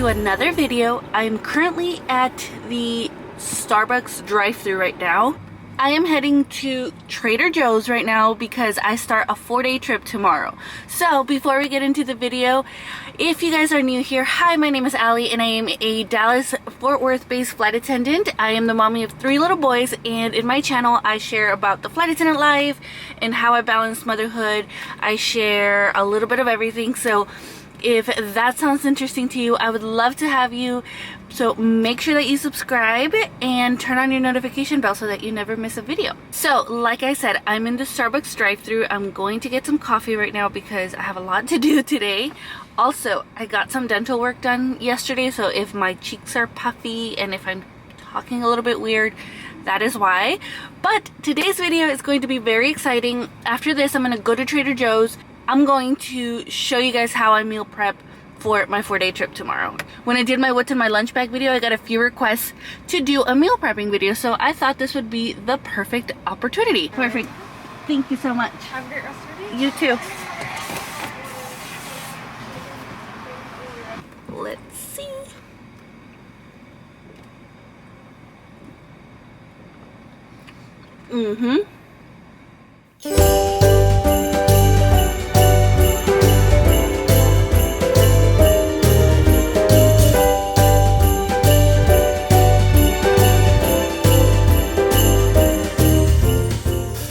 to another video. I'm currently at the Starbucks drive-thru right now. I am heading to Trader Joe's right now because I start a 4-day trip tomorrow. So before we get into the video, if you guys are new here, hi, my name is Allie and I am a Dallas-Fort Worth based flight attendant. I am the mommy of 3 little boys, and in my channel I share about the flight attendant life and how I balance motherhood. I share a little bit of everything, so if that sounds interesting to you, I would love to have you. So make sure that you subscribe and turn on your notification bell so that you never miss a video. So like I said, I'm in the Starbucks drive-thru. I'm going to get some coffee right now because I have a lot to do today. Also, I got some dental work done yesterday, so if my cheeks are puffy and if I'm talking a little bit weird, that is why. But today's video is going to be very exciting. After this, I'm going to go to Trader Joe's. I'm going to show you guys how I meal prep for my 4-day trip tomorrow. When I did my what's in my lunch bag video, I got a few requests to do a meal prepping video, so I thought this would be the perfect opportunity. Perfect. Thank you so much. Have a great rest of your day. You too. Let's see.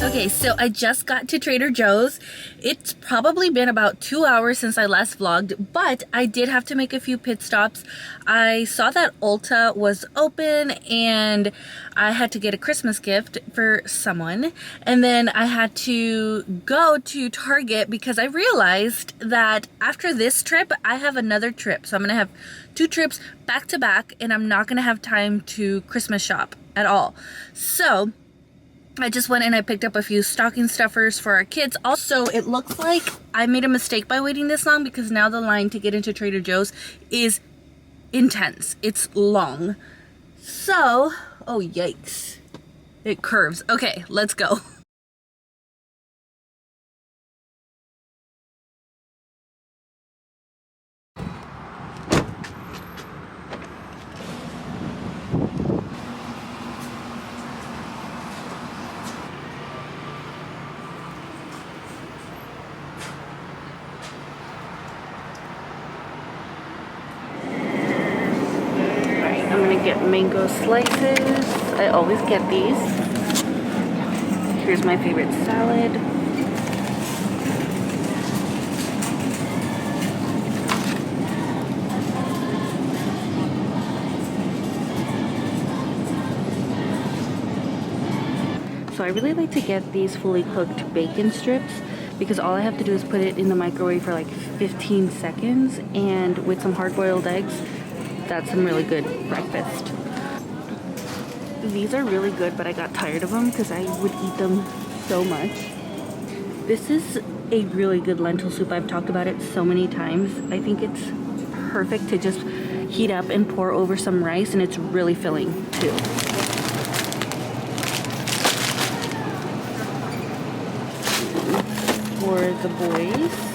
Okay, so I just got to Trader Joe's. It's probably been about 2 hours since I last vlogged, but I did have to make a few pit stops. I saw that Ulta was open and I had to get a Christmas gift for someone. And then I had to go to Target because I realized that after this trip, I have another trip. So I'm gonna have 2 trips back to back and I'm not gonna have time to Christmas shop at all. So I just went and I picked up a few stocking stuffers for our kids. Also, it looks like I made a mistake by waiting this long because now the line to get into Trader Joe's is intense. It's long. So, oh yikes. It curves. Okay, let's go. I'm gonna get mango slices. I always get these. Here's my favorite salad. So I really like to get these fully cooked bacon strips because all I have to do is put it in the microwave for like 15 seconds, and with some hard-boiled eggs, that's some really good breakfast. These are really good, but I got tired of them because I would eat them so much. This is a really good lentil soup. I've talked about it so many times. I think it's perfect to just heat up and pour over some rice, and it's really filling too. For the boys,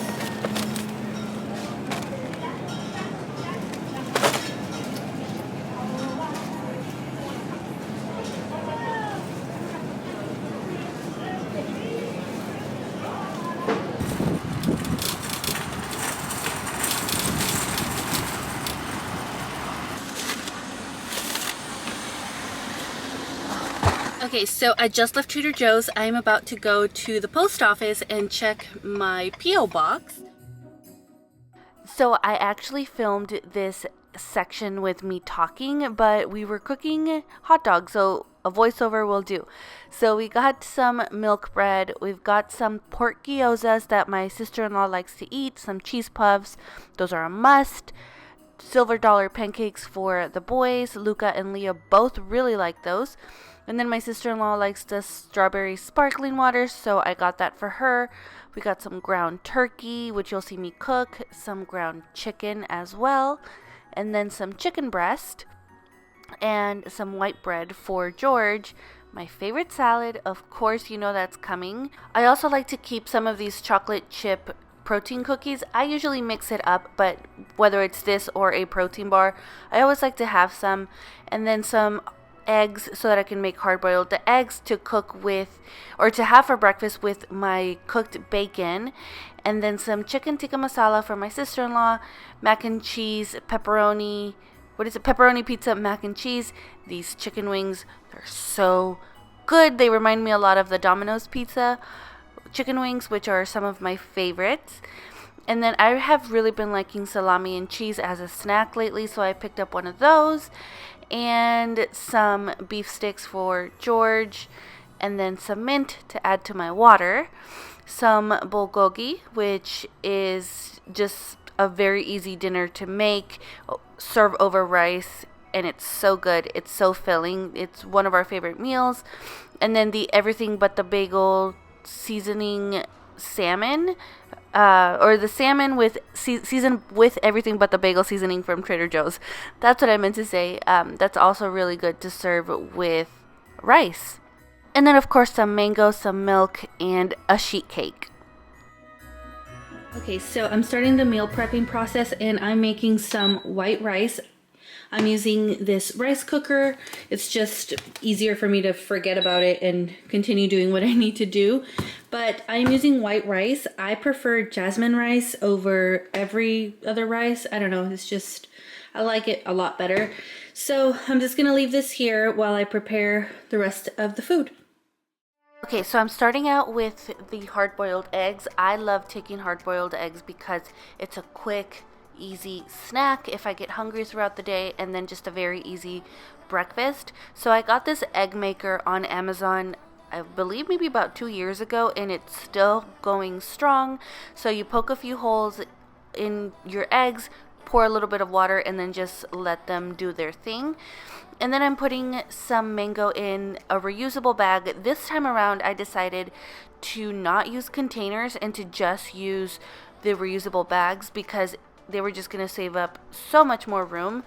okay, so I just left Trader Joe's. I'm about to go to the post office and check my P.O. box. So I actually filmed this section with me talking, but we were cooking hot dogs, so a voiceover will do. So we got some milk bread, we've got some pork gyozas that my sister-in-law likes to eat, some cheese puffs, those are a must. Silver dollar pancakes for the boys. Luca and Leah both really like those. And then my sister-in-law likes the strawberry sparkling water, so I got that for her. We got some ground turkey, which you'll see me cook, some ground chicken as well, and then some chicken breast, and some white bread for George. My favorite salad, of course, you know that's coming. I also like to keep some of these chocolate chip protein cookies. I usually mix it up, but whether it's this or a protein bar, I always like to have some. And then some eggs so that I can make hard-boiled the eggs to cook with, or to have for breakfast with my cooked bacon. And then some chicken tikka masala for my sister-in-law, mac and cheese, pepperoni, pepperoni pizza, mac and cheese. These chicken wings, they're so good. They remind me a lot of the Domino's pizza chicken wings, which are some of my favorites. And then I have really been liking salami and cheese as a snack lately, so I picked up one of those. And some beef sticks for George. And then some mint to add to my water. Some bulgogi, which is just a very easy dinner to make, serve over rice, and it's so good. It's so filling. It's one of our favorite meals. And then the everything but the bagel seasoning salmon, or the salmon with seasoned with everything but the bagel seasoning from Trader Joe's. That's what I meant to say. That's also really good to serve with rice. And then, of course, some mango, some milk, and a sheet cake. Okay, so I'm starting the meal prepping process, and I'm making some white rice. I'm using this rice cooker. It's just easier for me to forget about it and continue doing what I need to do. But I'm using white rice. I prefer jasmine rice over every other rice. I don't know, it's just, I like it a lot better. So I'm just gonna leave this here while I prepare the rest of the food. Okay, so I'm starting out with the hard-boiled eggs. I love taking hard-boiled eggs because it's a quick, easy snack if I get hungry throughout the day, and then just a very easy breakfast. So I got this egg maker on Amazon, I believe maybe about 2 years ago, and it's still going strong. So you poke a few holes in your eggs, pour a little bit of water, and then just let them do their thing. And then I'm putting some mango in a reusable bag. This time around, I decided to not use containers and to just use the reusable bags because they were just going to save up so much more room.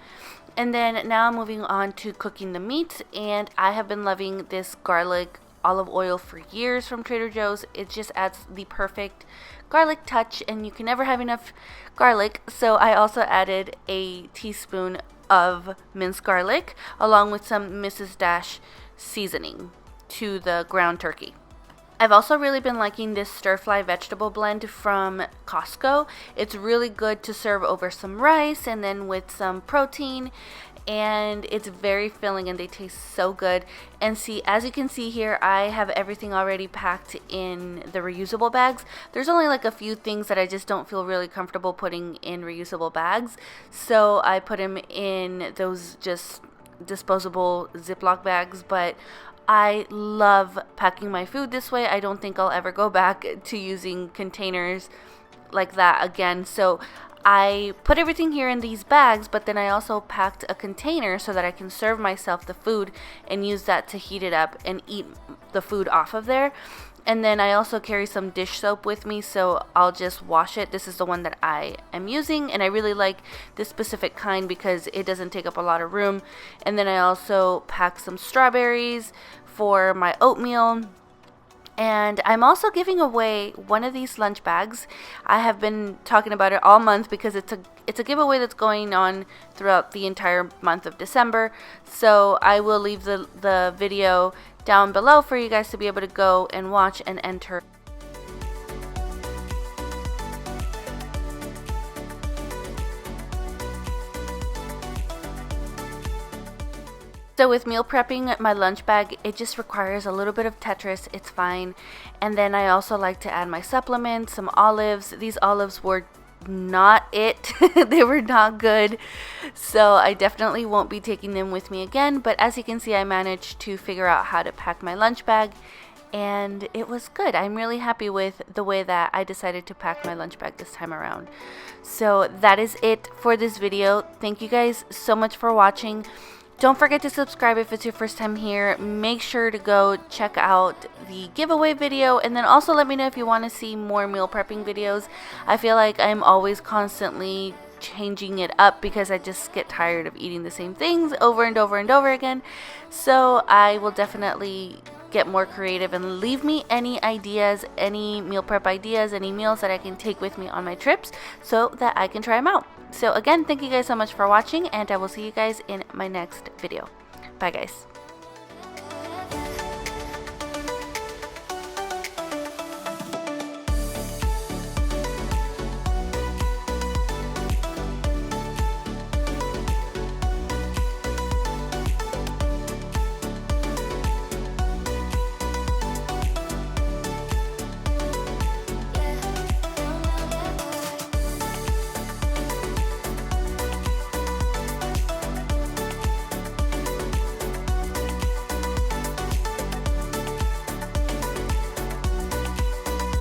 And then now I'm moving on to cooking the meat. And I have been loving this garlic olive oil for years from Trader Joe's. It just adds the perfect garlic touch, and you can never have enough garlic. So I also added a teaspoon of minced garlic along with some Mrs. Dash seasoning to the ground turkey. I've also really been liking this stir-fry vegetable blend from Costco. It's really good to serve over some rice and then with some protein, and it's very filling and they taste so good. And see, as you can see here, I have everything already packed in the reusable bags. There's only like a few things that I just don't feel really comfortable putting in reusable bags, so I put them in those just disposable Ziploc bags. But I love packing my food this way. I don't think I'll ever go back to using containers like that again. So I put everything here in these bags, but then I also packed a container so that I can serve myself the food and use that to heat it up and eat the food off of there. And then I also carry some dish soap with me, so I'll just wash it. This is the one that I am using, and I really like this specific kind because it doesn't take up a lot of room. And then I also pack some strawberries for my oatmeal. And I'm also giving away one of these lunch bags. I have been talking about it all month because it's a giveaway that's going on throughout the entire month of December. So I will leave the video down below for you guys to be able to go and watch and enter. So with meal prepping my lunch bag, it just requires a little bit of Tetris. It's fine. And then I also like to add my supplements, some olives. These olives were not it. They were not good. So I definitely won't be taking them with me again. But as you can see, I managed to figure out how to pack my lunch bag, and it was good. I'm really happy with the way that I decided to pack my lunch bag this time around. So that is it for this video. Thank you guys so much for watching. Don't forget to subscribe if it's your first time here. Make sure to go check out the giveaway video, and then also let me know if you want to see more meal prepping videos. I feel like I'm always constantly changing it up because I just get tired of eating the same things over and over and over again. So I will definitely get more creative and leave me any ideas, any meal prep ideas, any meals that I can take with me on my trips so that I can try them out. So again, thank you guys so much for watching, and I will see you guys in my next video. Bye guys.